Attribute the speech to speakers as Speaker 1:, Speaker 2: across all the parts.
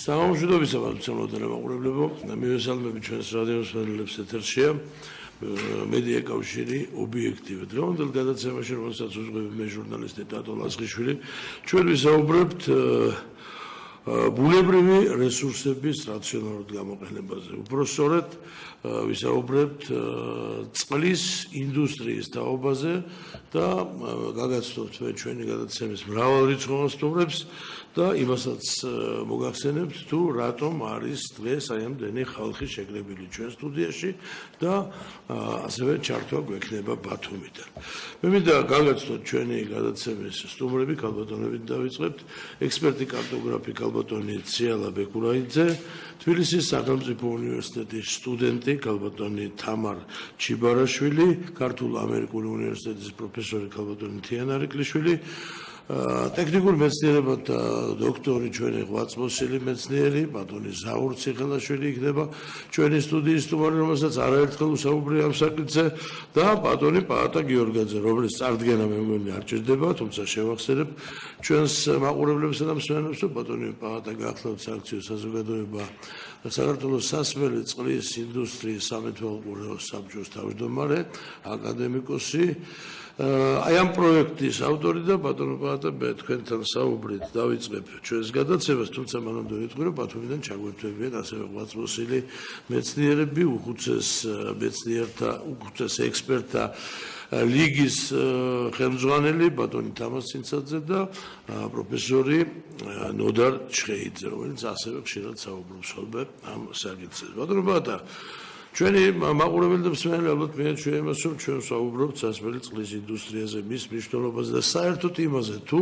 Speaker 1: Სამშვიდობისა მოგცემლობთ მაყურებლებო, მივესალმები ჩვენს რადიოს მსმენელებს ეთერშია მედია კავშირი ობიექტივი. დღევანდელ გადაცემაში, რომელსაც უძღვები მე ჟურნალისტი დადო ლაზღიშვილი, ჩვენ ვისაუბრებთ ბუნებრივი რესურსების რაციონალურ გამოყენებაზე. უფრო სწორედ ვისაუბრებთ წყლის ინდუსტრიის თაობაზე და გაგაცნობთ ჩვენი გადაცემის მრავალრიცხოვან სტუმრებს და იმასაც მოგახსენებთ თუ რატომ არის დღეს აი ამდენი ხალხი შეკრებილი ჩვენ სტუდიაში და ასევე ჩართვა გვექნება ბათუმიდან. მე მინდა გაგაცნოთ ჩვენი გადაცემის სტუმრები, ქალბატონებით დავიწყებთ. ექსპერტი კარტოგრაფი ქალბატონი ციალა ბეკურაიძე, თბილისის სახელმწიფო უნივერსიტეტის სტუდენტი ქალბატონი თამარ ჩიბარაშვილი, ქართულ-ამერიკული უნივერსიტეტის პროფესორი ქალბატონი თიანა რიკლიშვილი, ტექნიკურ მეცნიერებათა დოქტორი ჩვენი ღვაწლოსილი მეცნიერი ბატონი ზაურ ციხელაშვილი იქნება ჩვენი სტუდიის სტუმარი, რომელსაც არაერთხელ ვსაუბრია ამ საკითხზე და ბატონი პაატა გიორგაძე, რომლის წარდგენა მე მგონი არ ჭირდება, თუმცა შევახსენებ ჩვენს მაყურებლებსა და მსმენელებს, რომ ბატონი პაატა გაახლავთ სააქციო საზოგადოება საქართველოს სასმელი წყლის ინდუსტრიის სამეთვალყურეო საბჭოს თავმჯდომარე, აკადემიკოსი, აი ამ პროექტის ავტორი და ბატონო პაატა მე თქვენთან საუბრით დავიწყებ ჩვენს გადაცემას, თუმცა მანამდე ვიტყვი, რომ ბათუმიდან ჩაგვერთვებიან ასევე ღვაწლოსილი მეცნიერები, უხუცეს ექსპერტთა ლიგის ხელმძღვანელი ბატონი თამარ ცინცაძე და პროფესორი ნოდარ ჩხეიძე, რომელიც ასევე ხშირად საუბრობს ხოლმე ამ საკითხზე. ბატონო პაატა, ჩვენი მაყურებელი და მსმენელი ალბათ მიაჩვია იმას, რომ ჩვენ ვსაუბრობთ სასმელი წყლის ინდუსტრიაზე, მის მნიშვნელობაზე და საერთოდ იმაზე, თუ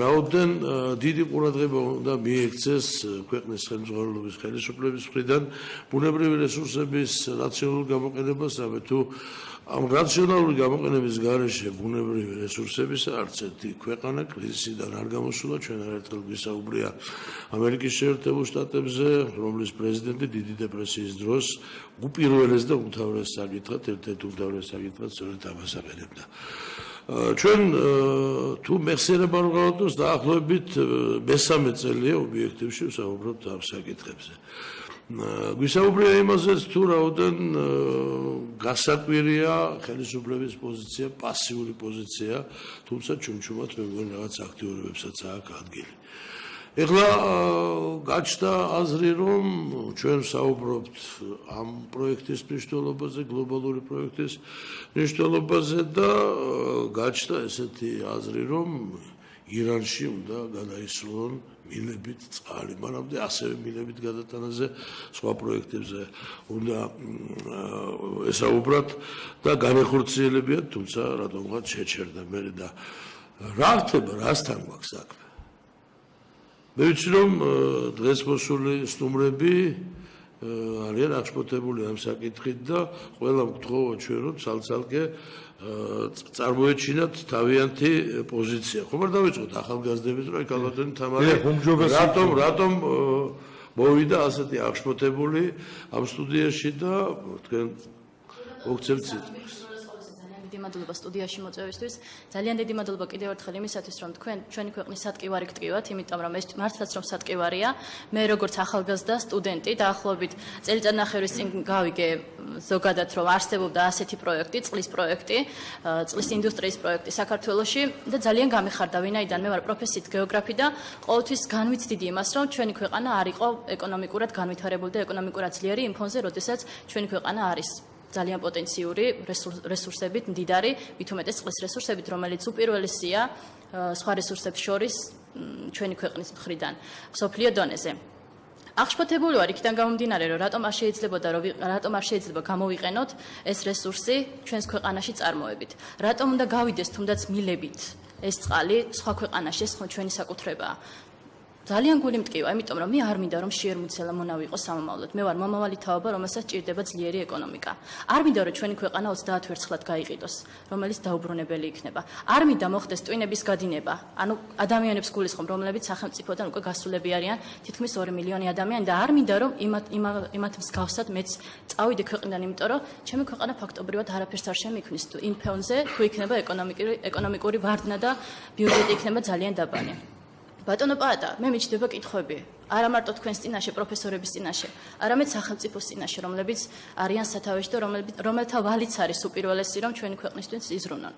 Speaker 1: რაოდენ დიდი ყურადღება უნდა მიექცეს ქვეყნის ხელმძღვანელობის ხელისუფლების მხრიდან ბუნებრივი რესურსების რაციონალურ გამოყენებას, რამე თუ ამ რაციონალური გამოყენების გარეშე ბუნებრივი რესურსების არც ერთი ქვეყანა კრიზისიდან არ გამოსულა. ჩვენ არაერთხელ გვისაუბრია ამერიკის შეერთებულ შტატებზე, რომლის პრეზიდენტი დიდი დეპრესიის დროს უპირველეს და უმთავრეს საკითხად, ერთ-ერთი უმთავრეს საკითხად სწორედ ამას აპირებდა. ჩვენ თუ მეხსიერება არ ვღავადოს, დაახლოებით მესამე წელია ობიექტივში ვსაუბრობთ ამ საკითხებზე. გვისაუბრია იმაზეც, თუ რაოდენ გასაკვირია ხელისუფლების პოზიცია, პასიური პოზიცია, თუმცა ჩუმჩუმად მე მგონი რაღაც აქტიურობებსაც აქვს ადგილი. ეხლა გაჩნდა აზრი, რომ ჩვენ ვსაუბრობთ ამ პროექტის მნიშვნელობაზე, გლობალური პროექტის მნიშვნელობაზე და გაჩნდა ესეთი აზრი, რომ ირანში უნდა გადაისროლონ მილებით წყალი, მანამდე ასევე მილებით გადატანაზე სხვა პროექტებზე უნდა ესაუბრათ და განეხორციელებიათ, თუმცა რატომღაც შეჩერდა მე და რა ხდება, რასთან გვაქვს საქმე. მე ვიცი, რომ დღეს მოსული სტუმრები არიან აღშფოთებული ამ საკითხით და ყველა გთხოვა ჩვენ, რომ ცალ-ცალკე წარმოეჩინათ თავიანთი პოზიცია. ხომ არ დავიწყოთ ახალგაზრდებით, რომ ქალბატონი თამარი რატომ მოვიდა ასეთი აღშფოთებული ამ სტუდიაში და თქვენ მოგცემთ სიტყვას.
Speaker 2: მადლობა სტუდიაში მოწვევისთვის. ძალიან დიდი მადლობა კიდევ ერთხელ იმისათვის, რომ თქვენ ჩვენი ქვეყნის სატკივარი გტკივათ, იმიტომ რომ ეს მართლაც რომ სატკივარია. მე როგორც ახალგაზრდა სტუდენტი დაახლოებით წელიწადნახევრის წინ გავიგე ზოგადად, რომ არსებობდა ასეთი პროექტი, წყლის პროექტი, წყლის ინდუსტრიის პროექტი საქართველოში და ძალიან გამიხარდა, ვინაიდან მე ვარ პროფესიით გეოგრაფი და ყოველთვის განვიცდიდი იმას, რომ ჩვენი ქვეყანა არ იყო ეკონომიკურად განვითარებული და ეკონომიკურად ძლიერი იმ ფონზე, როდესაც ჩვენი ქვეყანა არის ძალიან პოტენციური რესურსებით მდიდარი, მით უმეტეს წყლის რესურსებით, რომელიც უპირველესია სხვა რესურსებს შორის ჩვენი ქვეყნის მხრიდან მსოფლიო დონეზე. აღშფოთებული ვარ იქიდან გამომდინარე, რომ რატომ არ შეიძლება გამოვიყენოთ ეს რესურსი ჩვენს ქვეყანაში წარმოებით. რატომ უნდა გავიდეს თუნდაც მილებით ეს წყალი სხვა ქვეყანაში, ეს ჩვენი საკუთრებაა. ძალიან გული მტკივა, იმიტომ რომ მე არ მინდა რომ შეერმუცელა მონავი იყოს სამომავლოდ. მე ვარ მომავალი თაობა, რომელსაც ჭირდება ძლიერი ეკონომიკა. არ მინდა რომ ჩვენი ქვეყანა 30 ვერცხლად გაიყიდოს, რომელიც დაუბრუნებელი იქნება. არ მინდა მოხდეს ტვინების გადინება, ანუ ადამიანებს გულისხმობ, რომლებიც სახელმწიფოდან უკვე გასულები არიან, თითქმის 2 მილიონი ადამიანი და არ მინდა რომ იმათ მსგავსად მეც წავიდე ქვეყნიდან, იმიტომ რომ ჩემი ქვეყანა ფაქტობრივად არაფერს არ შემიქმნის თუ იმ ფონზე, თუ იქნება ეკონომიკური ვარდნა და ბიუჯეტი იქნება ძალიან დაბალი. ბატონო პაატა, მე მიჩნდება კითხვები. არა მარტო თქვენს წინაშე, პროფესორების წინაშე, არამედ სახელმწიფოს წინაშე, რომლებიც არიან სათავეში და რომელთა ვალიც არის უპირველესი, რომ ჩვენი ქვეყნისთვის იზრუნონ.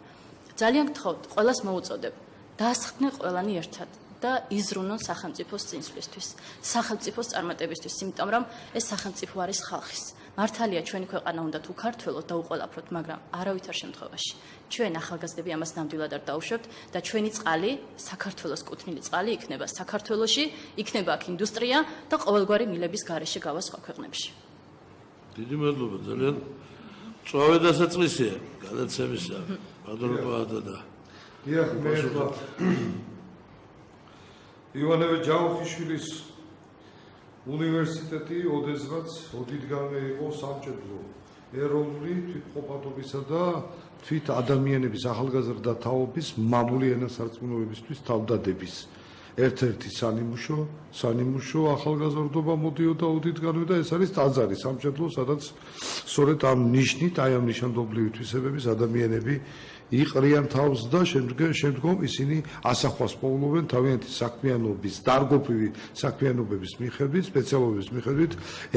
Speaker 2: ძალიან გთხოვთ, ყველას მოუწოდებ, დაასხდნენ ყველანი ერთად და იზრუნონ სახელმწიფოს წინსვლისთვის, სახელმწიფოს წარმატებისთვის, იმიტომ რომ ეს სახელმწიფო არის ხალხის. მართალია ჩვენი ქვეყანა უნდა თუ ქართველოთ და უყოლაფროთ, მაგრამ არავითარ შემთხვევაში ჩვენ ახალგაზრდები ამას ნამდვილად არ დაუშვებთ და ჩვენი წყალი, საქართველოს კუთვნილი წყალი იქნება საქართველოში, იქნება აქ ინდუსტრია და ყოველგვარი მილების გარეშე გავა სხვა ქვეყნებში.
Speaker 1: დიდი მადლობა, ძალიან მწვავე დასაწყისია გადაცემისა. ბატონო პაატა და
Speaker 3: დიახ, მე ივანე ჯავახიშვილის უნივერსიტეტი ოდესღაც ოდითგანვე იყო სამჭედლო ეროვნული თვითმყოფადობისა და თვით ადამიანების ახალგაზრდა თაობის მამული ენასარწმუნოებისთვის თავდადების ერთ-ერთი სანიმუშო ახალგაზრდობა მოდიოდა ოდითგანვე და ეს არის ტაძარი სამჭედლო, სადაც სწორედ ამ ნიშნით, აი ამ ნიშანდობლივი თვისებების ადამიანები იყრიან თავს და შემდგომ ისინი ასახვას პოულობენ თავიანთი საქმიანობის, დარგობრივი საქმიანობების მიხედვით, სპეციალობების მიხედვით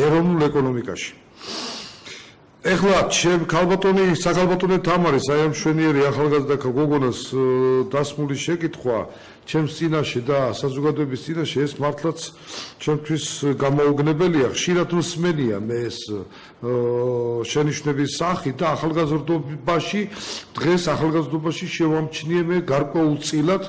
Speaker 3: ეროვნულ ეკონომიკაში. ეხლა ჩემ საკალბატონე თამარის აი ამ მშვენიერი ახალგაზრდა გოგონას დასმული შეკითხვა ჩემს წინაშე და საზოგადოების წინაშე ეს მართლაც ჩემთვის გამოუგნებელია. ხშირად მსმენია მე ეს შენიშვნების სახით და ახალგაზრდობაში დღეს ახალგაზრდობაში შევამჩნიე მე გარკვეულწილად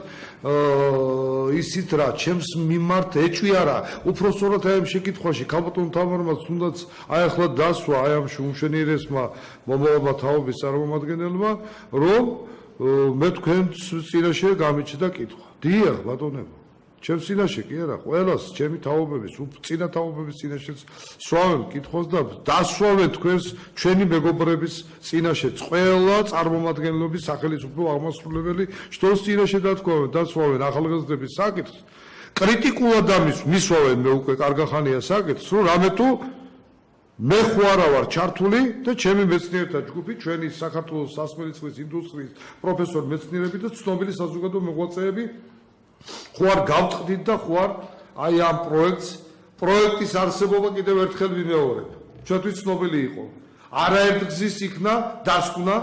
Speaker 3: ისიც რა ჩემს მიმართ ეჭვი არა უпроსტորად აი ამ შეკითხვაში ქალბატონ თამარმა თუნდაც აი ახლა დასვა აი ამ უმშვენიერესმა მომავალმა თაობის წარმომადგენელმა რომ მე თქვენს წინაშე გამიჩნდა კითხვა. დიახ ბატონებო, ჩემს წინაშე კი არა, ყველას ჩემი თაობების, წინა თაობების წინაშე სვავენ კითხვას და დასვავენ ჩვენი მეგობრების წინაშე ყველა წარმომადგენლობის სახელმწიფო აღმასრულებელი შტოს წინაშე დასვავენ ახალგაზრდების საკითხს. კრიტიკულად მისვავენ მე უკვე კარგახანია საკითხს, რომ რამე თუ მე ხო არა ვარ ჩართული და ჩემი მეცნიერთა ჯგუფი, ჩვენი საქართველოს სასმელიწმის ინდუსტრიის პროფესორ მეცნიერები და ცნობილი საზოგადო მოღვაწეები ხო არ გავწყდით და ხო არ აი ამ პროექტის არსებობა კიდევ ერთხელ ვიმეორებ. ჩვენთვის ცნობილი იყო. არაერთ გზის იქნა დასკვნა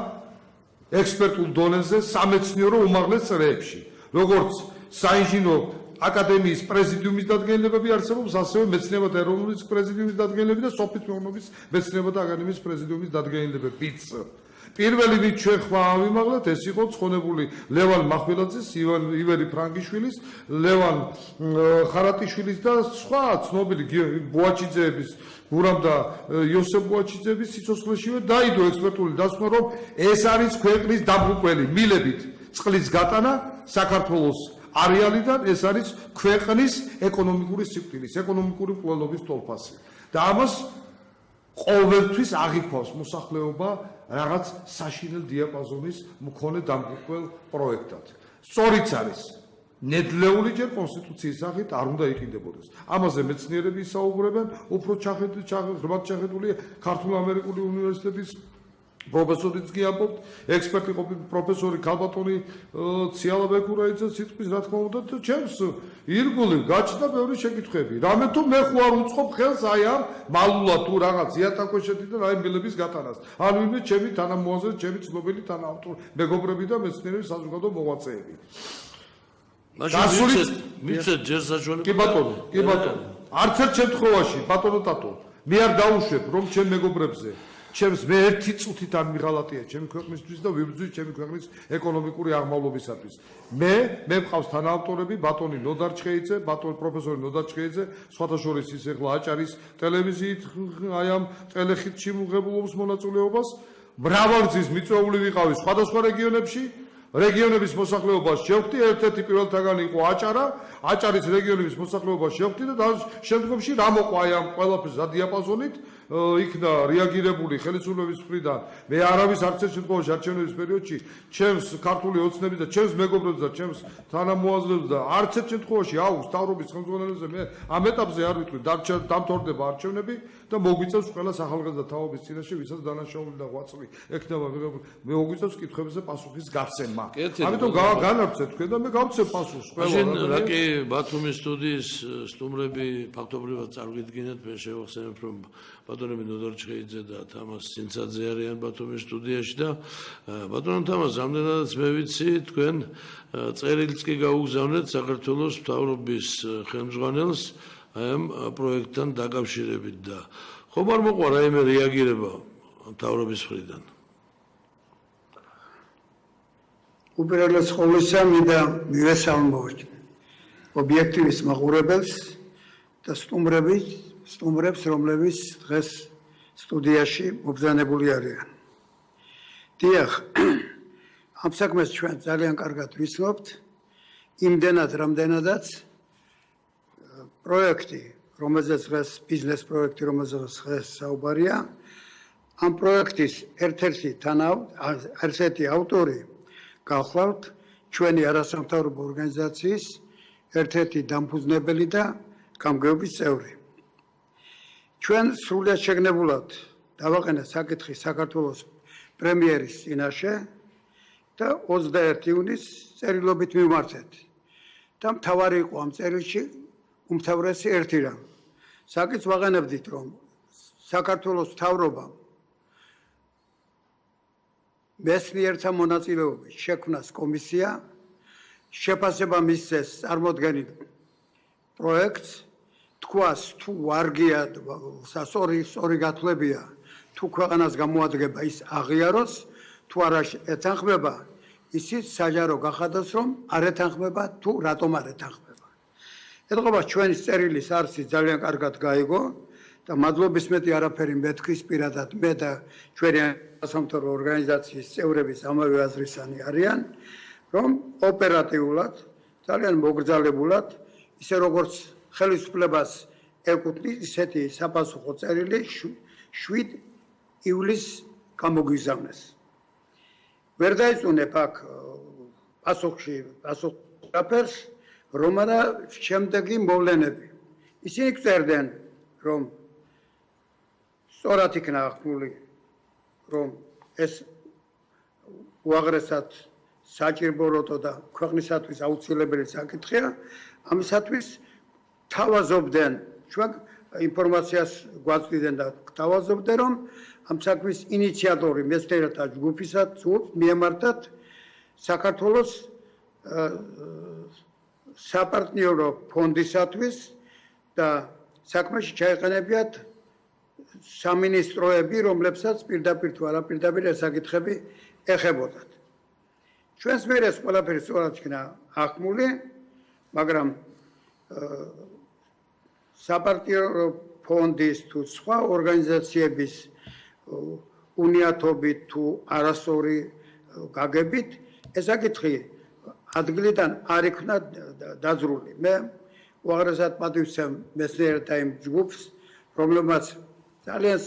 Speaker 3: ექსპერტულ დონეზე სამეცნიერო უმაღლეს წრეებში. როგორც საინჟინრო აკადემიის პრეზიდიუმის დადგენილებები არსებობს, ასევე მეცნიერებათა ეროვნული პრეზიდიუმის დადგენილები და სოფლის მეურნეობის მეცნიერებათა აკადემიის პრეზიდიუმის დადგენილებებიც. პირველი ვით ჩვენ ხმა ავიმაღლეთ, ეს იყო ცხონებული ლევან მახველაძის, ივერი ფრანგიშვილის, ლევან ხარატიშვილის და სხვა ცნობილი ბუაჩიძეების, გურამ და იოსებ ბუაჩიძეების სიცოცხლეშივე დაიდო ექსპერტული დასკვნა, რომ ეს არის ქვეყნის დამღუპველი მილებით წყლის გატანა საქართველოს არეალიდან, ეს არის ქვეყნის ეკონომიკური სიკვდილის, ეკონომიკური მკვლელობის თვალსაზრისით. და ამას ყოველთვის აღიქვავს მოსახლეობა რაღაც საშინელ დიაპაზონის მქონე დამღუპველ პროექტად. სწორიც არის ნედლეული ჯერ კონსტიტუციის სახით არ უნდა იყიდებოდეს. ამაზე მეცნიერები ისაუბრებენ, უფრო ღრმად ჩახედულია ქართულ-ამერიკული უნივერსიტეტის პროფესორიც კი ამბობთ, ექსპერტი პროფესორი ქალბატონი ციალაბექურაიძე სიტყვის რა თქმა უნდა და ჩემს ირგვლივ გაჩნდა ბევრი შეკითხვები. რამე თუ მე ხო არ უწყობ ხელს აი ამ მალულად თუ რაღაც იატაკქვეშეთიდან აი მილების გატანას. ან ვინმე ჩემი თანამოაზრე, ჩემი ცნობილი თანაავტორი, მეგობრები და მეცნიერები საზოგადო მოღვაწეები.
Speaker 1: მიცეთ ჯერ საშუალება.
Speaker 3: კი ბატონო. არც ერთ შემთხვევაში ბატონო ტატო, მე არ დაუშვებ რომ ჩემ მეგობრებზე ჩემს მე ერთი წუთით არ მიღალატია ჩემი ქვეყნისთვის და ვიბრძვი ჩემი ქვეყნის ეკონომიკური აღმავლობისათვის. მე მყავს თანაავტორები ბატონი ნოდარ ჩხეიძე, პროფესორი ნოდარ ჩხეიძე, სხვათა შორის ის ეხლა აჭარის ტელევიზიით აი ამ ტელეხიტში მიღებულობს მონაწილეობას. მრავალგზის მიწვეული ვიყავი სხვადასხვა რეგიონების მოსახლეობას შევხვდი, ერთ-ერთი პირველთაგანი იყო აჭარის რეგიონების მოსახლეობას შევხვდი და შემდგომში რა მოყვა აი ამ ყველაფერს რა დიაპაზონით იქნა რეაგირებული ხელისუფლების მხრიდან. მე არავის არც ერთ შემთხვევაში არჩევნების პერიოდში ჩემს ქართული ოცნების და ჩემს მეგობრებს და ჩემს თანამოაზრებს და არც ერთ შემთხვევაში მთავრობის ხელმძღვანელებზე მე ამ ეტაპზე არ ვიტყვი დამთავრდება არჩევნები და მოგვიწევს ყველას ახალგაზრდა თაობის წინაშე, ვისაც დანაშაული და ღვაწლი ექნება მიღებული, მოგვიწევს კითხვებზე პასუხის გაცემა. თემა. ამიტომ განარჩეთ თქვენ და მე გავცე პასუხს.
Speaker 1: მაშინ რაკი ბათუმის სტუდიის სტუმრები ფაქტობრივად წარგვიდგინეთ, მე შევახსენებ, რომ ბატონები ნოდარ ჩხეიძე და თამას ცინცაძე არიან ბათუმის სტუდიაში და ბატონო თამას, რამდენადაც მე ვიცი, თქვენ წერილს კი გაუგზავნეთ საქართველოს მთავრობის ხელმძღვანელს აი ამ პროექტთან დაკავშირებით და ხომ არ მოყვა რაიმე რეაგირება მთავრობის მხრიდან?
Speaker 4: უპირველეს ყოვლისა მინდა მივესალმოთ ობიექტივის მაყურებელს და სტუმრებს, რომლებიც დღეს სტუდიაში მობრძანებული არიან. დიახ, ამ საქმეს ჩვენ ძალიან კარგად ვიცნობთ, იმდენად, რამდენადაც პროექტი, რომელზეც დღეს ბიზნეს პროექტი, რომელზეც დღეს საუბარია, ამ პროექტის ერთ-ერთი ავტორი გახლავთ ჩვენი არასამთავრობო ორგანიზაციის ერთ-ერთი დამფუძნებელი და გამგეობის წევრი. ჩვენ სრულიად შეგნებულად დავაყენეთ საკითხი საქართველოს პრემიერის წინაშე და 21 ივნისს წერილობით მივმართეთ. და მთავარი იყო ამ წერილში უმთავრესი ერთი რამ. საკითხს ვაყენებდით, რომ საქართველოს მთავრობამ მეცნიერთა მონაწილეობით შექმნას კომისია, შეფასება მისცეს წარმოდგენილ პროექტს, თქვას თუ ვარგია სწორი გათვლებია, თუ ქვეყანას გამოადგება ის აღიაროს, თუ არა ეთანხმება, ისიც საჯარო გახადოს, რომ არ ეთანხმება, თუ რატომ არ ეთანხმება. ეთყობა ჩვენი წერილის არსი ძალიან კარგად გაიგო და მადლობის მეტი არაფერი მეთქვის პირადად მე და ჩვენი სამთავრობო ორგანიზაციის წევრების ამავე აზრისანი არიან, რომ ოპერატიულად, ძალიან მოგრძალებულად, ისე როგორც ხელისუფლებას ეკუთვნის, ისეთი საპასუხო წერილი 7 ივლისს გამოგვიგზავნეს. ვერ დაიწუნებ აქ პასუხს, რომ არა შემდეგი მოვლენები. ისინი წერდნენ, რომ სწორად იქნა ახმული, რომ ეს უაღრესად საჭიროებო და ქვეყნისათვის აუცილებელი საკითხია, ამისათვის თავაზობდნენ, ჩვენ ინფორმაციას გვაწვდიდნენ და თავაზობდნენ, რომ ამ საქმის ინიციატორი მეცნიერთა ჯგუფისაც მიემართათ საქართველოს საპარტნიორო ფონდისათვის და საქმეში ჩაეყენებიათ სამინისტროები, რომლებსაც პირდაპირ თუ არაპირდაპირ ეს საკითხები ეხებოდათ. ჩვენს მიერ ეს ყველაფერი სწორად იქნა ახმული, მაგრამ საპარტნიორო ფონდის თუ სხვა ორგანიზაციების უნიათობით თუ არასწორი გაგებით ეს საკითხი ადგილიდან არ იქნა დაძრული. მე უაღრესად პატივცემ მეცნიერთა იმ ჯგუფს, რომლებმაც ძალიან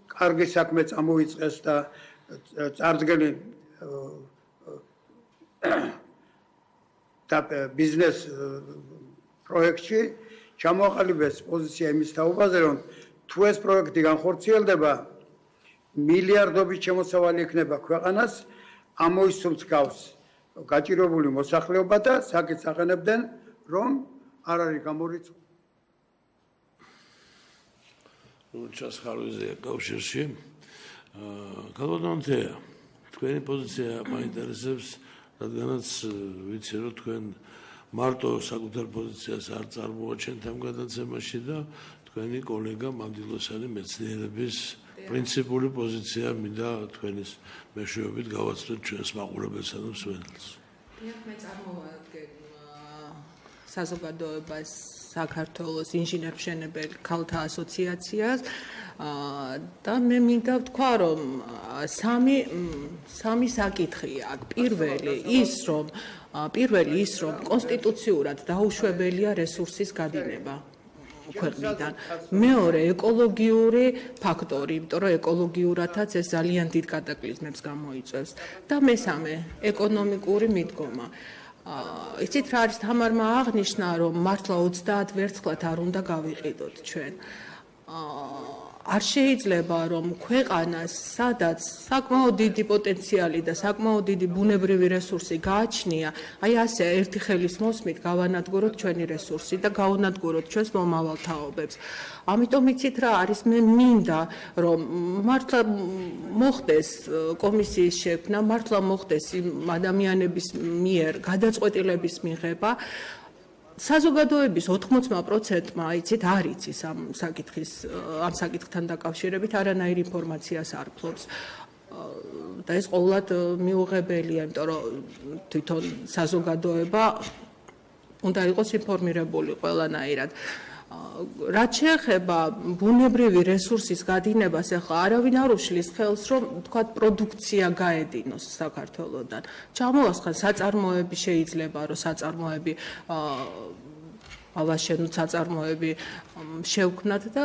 Speaker 4: კარგი საქმე წამოიწყეს და წარდგენი და ბიზნეს პროექტში ჩამოაყალიბეს პოზიცია იმის თაობაზე, რომ თუ ეს პროექტი განხორციელდება, მილიარდობით შემოსავალი იქნება ქვეყანას, ამოისურვებს გავს გაჭირებული მოსახლეობა და საკითხს აყენებდნენ, რომ არ არის გამორიცხული.
Speaker 1: რუჩას ხარვიზე კავშირში კალოდონთეა თქვენი პოზიცია მაინტერესებს, რადგანაც ვიცი, რომ თქვენ მარტო საკუთარ პოზიციას არ წარმოაჩენთ ამ გადაცემაში და თქვენი კოლეგა მანდილოსანი მეცნიერების პრინციპული პოზიცია მინდა თქვენის მეშვეობით გავაცნოთ ჩვენს მაყურებელსა და მსმენელს.
Speaker 5: მე წარმოვადგენ საზოგადოებას საქართველოს ინჟინერ-მშენებელ ქალთა ასოციაციას და მე მინდა ვთქვა, რომ სამი საკითხია აქ. პირველი ის, რომ კონსტიტუციურად დაუშვებელია რესურსის გადინება ქვეყნიდან. მეორე, ეკოლოგიური ფაქტორი, იმიტომ რომ ეკოლოგიურადაც ეს ძალიან დიდ კატაკლიზმებს გამოიწვევს. და მესამე, ეკონომიკური მიდგომა. იცით რა არის, თამარმა აღნიშნა, რომ მართლა 30 ვერცხლად არ უნდა გავიყიდოთ ჩვენ. არ შეიძლება რომ ქვეყანას სადაც საკმაოდ დიდი პოტენციალი და საკმაოდ დიდი ბუნებრივი რესურსი გააჩნია, აი ასე ერთი ხელის მოსმით გავანადგუროთ ჩვენი რესურსი და გავანადგუროთ ჩვენს მომავალ თაობებს. ამიტომ იცით რა არის, მე მინდა რომ მართლა მოხდეს კომისიის შექმნა, მართლა მოხდეს იმ ადამიანების მიერ გადაწყვეტილების მიღება. საზოგადოების 80%-მა იცით არ იცის ამ საკითხთან დაკავშირებით არანაირ ინფორმაციას არ ფლობს. და ეს ყოველად მიუღებელია, იმიტომ რომ თვითონ საზოგადოება უნდა იყოს ინფორმირებული ყველანაირად. რაც შეეხება ბუნებრივი რესურსის გადინებას, ახლა არავინ არ უშლის ხელს, რომ თქვა პროდუქცია გაედინოს საქართველოდან. ჩამოვასხან საწარმოები შეიძლება, რომ საწარმოები ავაშენოთ, საწარმოები შევქმნათ და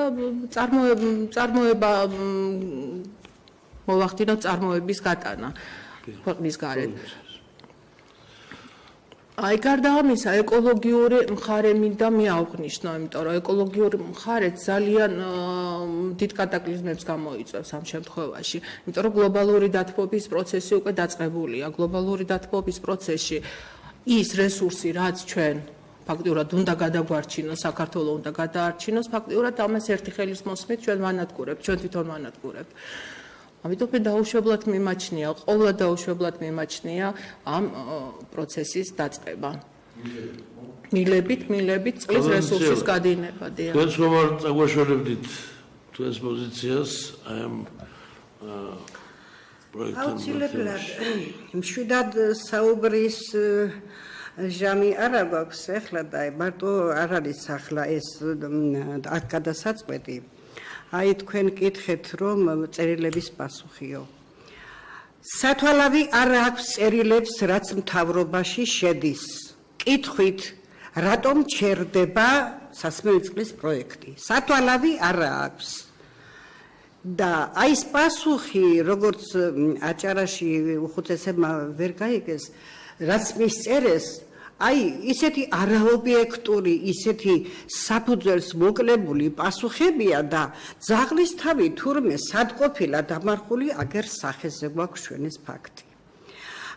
Speaker 5: წარმოება მოვახდინოთ წარმოების გატანა ქვეყნის გარეთ. აი გარდა ამისა, ეკოლოგიური მხარე მინდა მე ავღნიშნო, იმიტომ რომ ეკოლოგიური მხარე ძალიან დიდ კატაკლიზმებს გამოიწვევს ამ შემთხვევაში, იმიტომ რომ გლობალური დათბობის პროცესი უკვე დაწყებულია. გლობალური დათბობის პროცესში ის რესურსი, რაც ჩვენ ფაქტიურად უნდა გადაგვარჩინოს, საქართველოს უნდა გადაარჩინოს, ფაქტიურად ამას ერთი ხელის მოსმით ჩვენ ვანადგურებთ, ჩვენ თვითონ ვანადგურებთ. ამიტომ დაუშვებლად მიმაჩნია, ყოველად დაუშვებლად მიმაჩნია ამ პროცესის დაწყება. მილებით წყლის რესურსის გადინება.
Speaker 1: თქვენ ხომ არ წაგვაშორებდით თქვენს პოზიციას აი ამ პროექტთან?
Speaker 6: აუცილებლად მშვიდად საუბრის ჟამი არ აქვს ახლა და მარტო არ არის ახლა ეს აქ გადასაწყვეტი. აი თქვენ კითხეთ რომ წერილების პასუხიო. სათვალავი არ აქვს წერილებს, რაც მთავრობაში შედის. კითხვით, რატომ ჩერდება სასმელი წყლის პროექტი? სათვალავი არ აქვს. და აი ეს პასუხი, როგორც აჭარაში უხუცესებმა ვერ გაიგეს, რაც მისწერეს, აი ისეთი არაობიექტური, ისეთი საფუძველს მოკლებული პასუხებია და ძაღლის თავი თურმე სად ყოფილა დამარხული, აგერ სახეზე გვაქვს ჩვენს ფაქტი.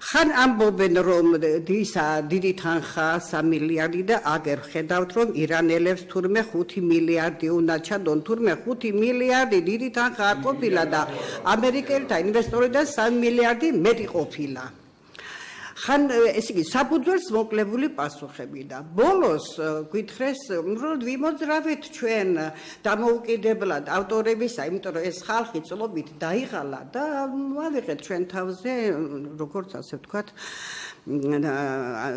Speaker 6: ხან ამბობენ რომ დიდი თანხა 3 მილიარდი და აგერ ხედავთ რომ ირანელებს თურმე 5 მილიარდი უნდა ჩადონ, თურმე 5 მილიარდი დიდი თანხა არ ყოფილა და ამერიკელთა ინვესტორებთან 3 მილიარდი მეტი ყოფილა. ხან ესე იგი საფუძველს მოკლებული პასუხები და ბოლოს გითხრეს რომ ვიმოძრავეთ ჩვენ დამოუკიდებლად ავტორებისა, იმიტომ რომ ეს ხალხი წლობით დაიღალა და ავიღეთ ჩვენ თავზე როგორც ასე ვთქვათ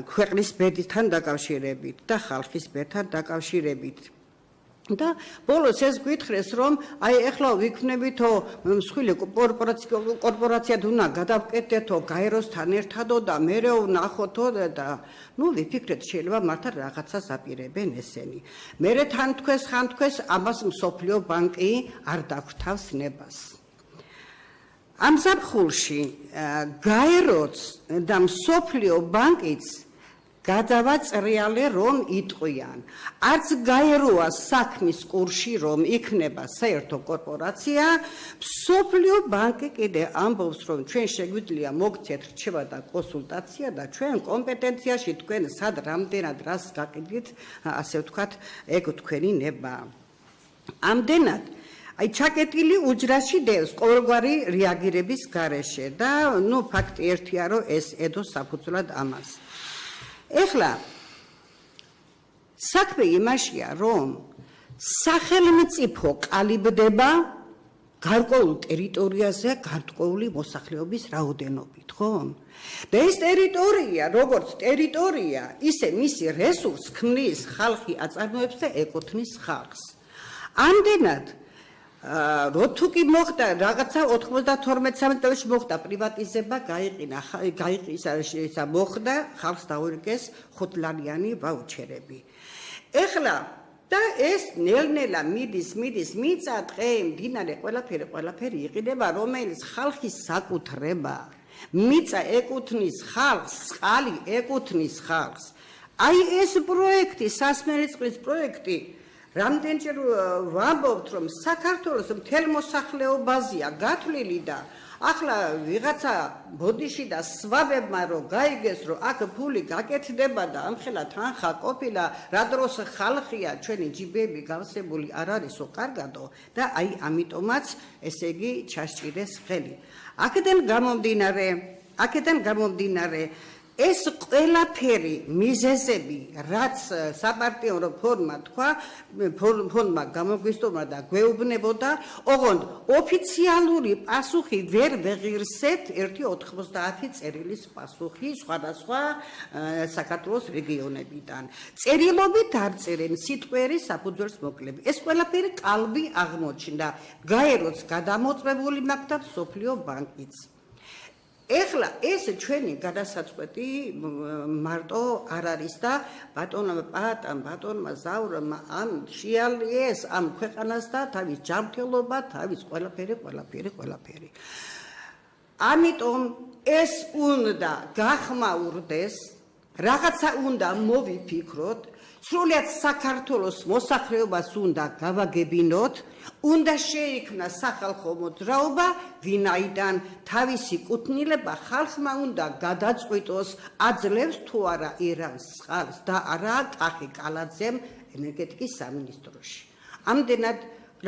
Speaker 6: ქვეყნის ბედთან დაკავშირებით და ხალხის ბედთან დაკავშირებით. და ბოლოს ეს გითხრეს რომ აი ეხლა ვიქმნებითო მსხვილი კორპორაციად უნდა გადავკეთდეთო გაეროსთან ერთადო და მერე ვნახოთო და ნუ ვიფიქრეთ შეიძლება მართლა რაღაცას აპირებენ ესენი. მერე თან თქვეს ამას მსოფლიო ბანკი არ დაგვთავს ნებას. ამ ზაფხულში გაეროც და მსოფლიო ბანკიც გადავაწრიალე რომ იტყვიან. არც გაეროა საქმის კურსში რომ იქნება საერთო კორპორაცია, მსოფლიო ბანკი კიდე ამბობს რომ ჩვენ შეგვიძლია მოგცეთ რჩევა და კონსულტაცია და ჩვენ კომპეტენციაში თქვენ სად რამდენად რას გაკიდით, ასე ვთქვათ, ეგ თქვენი ნება. ამდენად აი ჩაკეტილი უჯრაში დევს ყოველგვარი რეაგირების გარეშე და ნუ ფაქტი ერთია რომ ეს ედოს საფუძვლად ამას. ეხლა საქმე იმაშია რომ სახელმწიფო ყალიბდება გარკვეულ ტერიტორიაზე გარკვეული მოსახლეობის რაოდენობით, ხო? და ეს ტერიტორია, როგორც ტერიტორია, ისე მისი რესურს ქმნის, ხალხი აწარმოებს და ეკუთვნის ხალხს. ამდენად როთუკი მოხდა რაღაცა 92-13 წელს მოხდა პრივატიზება, გაიყიდა მოხდა ხალხს დაურიგეს 5-ლარიანი ვაუჩერები. ეხლა და ეს ნელ-ნელა მიდის მიწა, ტყე, მდინარე, ყველაფერი იყიდება, რომელიც ხალხის საკუთრება. მიწა ეკუთვნის ხალხს, წყალი ეკუთვნის ხალხს. აი ეს პროექტი, სასმელი წყლის პროექტი რამდენჯერ ვამბობთ, რომ საქართველოს მთელ მოსახლეობაზეა გათვლილი და ახლა ვიღაცა ბოდიში და სვაბებმა რომ გაიგეს, რომ აქ ფული გაკეთდება და ამხელა თანხა ყოფილა, რა დროს ხალხია ჩვენი ჯიბები გავსებული არ არისო კარგადო და აი ამიტომაც ესე იგი ჩასჭირეს ხელი. აქედან გამომდინარე ეს ყველაფერი მიზეზები, რაც საპარტიო ფონდმა გამოგვისტუმრა და გვეუბნებოდა, ოღონდ ოფიციალური პასუხი ვერ ვეღირსეთ 1.90 წერილის პასუხი სხვადასხვა საქართველოს რეგიონებიდან. წერილობით არ წერენ სიტყვიერი საფუძველს მოკლები. ეს ყველაფერი კალბი აღმოჩნდა. გაეროც გადამოწმებული მაქვს და მსოფლიო ბანკიც. ეხლა ეს ჩვენი გადასაწყვეტი მარტო არ არის და ბატონმა პაატამ, ბატონმა ზაურმა ამ შეალიეს ამ ქვეყანას და თავის ჯანმრთელობა, თავის ყველაფერი. ამიტომ ეს უნდა გახმაურდეს, რაღაცა უნდა მოვიფიქროთ, სრულიად საქართველოს მოსახლეობას უნდა გავაგებინოთ, უნდა შეიქმნა სახალხო მოძრაობა, ვინაიდან თავისი კუთვნილება ხალხმა უნდა გადაწყვიტოს, აძლევს თუ არა ირანს წყალს და არა კახი კალაძემ ენერგეტიკის სამინისტროში. ამდენად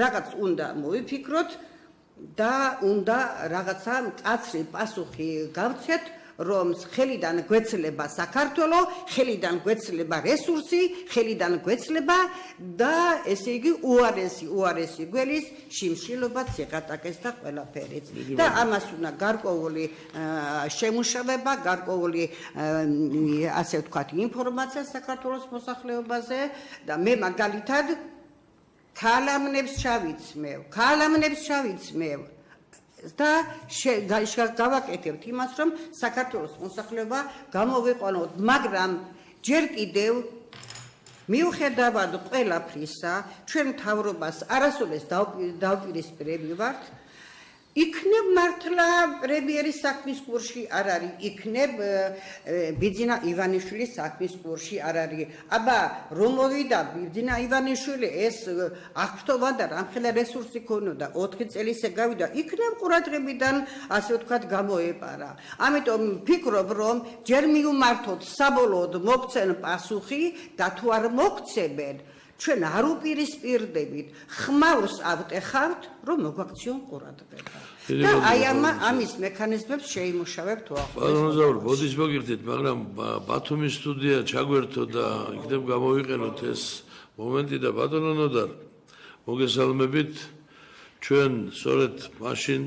Speaker 6: რაღაც უნდა მოვიფიქროთ და უნდა რაღაცა მკაცრი პასუხი გავცეთ, რომ ხელიდან გვეცლება საქართველო, ხელიდან გვეცლება რესურსი, ხელიდან გვეცლება და ესე იგი უარესი გველის შიმშილობა, ციხატაკეს და ყველაფერიც. და ამას უნდა გარკვეული შემუშავება, გარკვეული ასე ვთქვათ ინფორმაცია საქართველოს მოსახლეობაზე და მე მაგალითად ქალამნებს ჩავიცმევ და გავაკეთებთ იმას, რომ საქართველოს მოსახლეობა გამოვიყვანოთ, მაგრამ ჯერ კიდევ მიუხედავად ყველაფრისა, ჩვენ მთავრობას არასოდეს დავპირისპირები ვართ, იქნებ მართლა პრემიერის საქმის კურსში არ არის, იქნებ ბიძინა ივანიშვილის საქმის კურსში არ არის. აბა რომ მოვიდა ბიძინა ივანიშვილი ეს აღფრთოვან და რამხელა რესურსი ქონოდა 4 წელიწადზე გავიდა, იქნებ ყურადღებიდან ასე ვთქვათ გამოეპარა. ამიტომ ვფიქრობ, რომ ჯერ მიუმართოთ საბოლოოდ მოგცენ პასუხი და თუ არ მოგცემენ, ჩვენ არ უპირისპირდებით, ხმავს ავტეხავთ, რომ მოგვაქციონ ყურადღება. და აი ამის მექანიზმებს შეიმუშავებთ ახლა.
Speaker 1: ბატონო ზაური, ბოდის მოგირთით, მაგრამ ბათუმის სტუდია ჩაგვერთო და იქნებ გამოვიყენოთ ეს მომენტი და ბატონო ნოდარ, მოგესალმებით. ჩვენ სწორედ მაშინ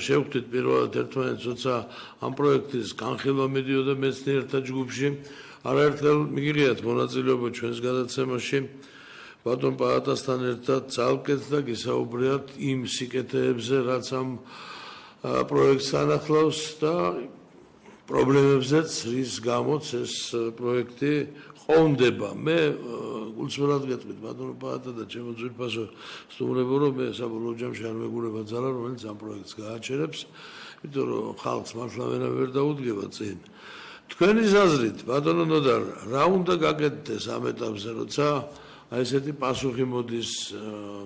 Speaker 1: შევხვდით პირველად ერთმანეთს, როცა ამ პროექტის განხილვა მიდიოდა მეცნიერთა ჯგუფში, არაერთხელ მიგიღიათ მონაწილეობა ჩვენს გადაცემაში. ბატონ პაატასთან ერთად ძალკეთ და გისაუბრიათ იმ სიკეთეებზე, რაც ამ პროექტს ანახლავს და პრობლემებზეც, რის გამოც ეს პროექტი ყონდება. მე გულწრფელად გეტყვით ბატონო პაატა და ჩემო ძვირფასო სტუმრებო, რომ მე საბოლოო ჯამში არ მეგურება ძალა, რომელიც ამ პროექტს გააჩერებს, იმიტომ რომ ხალხს მართლა ვერ დაუდგება წინ. თქვენი აზრით, ბატონო ნოდარ, რა უნდა გაკეთდეს ამ ეტაპზე, როცა აი ესეთი პასუხი მოდის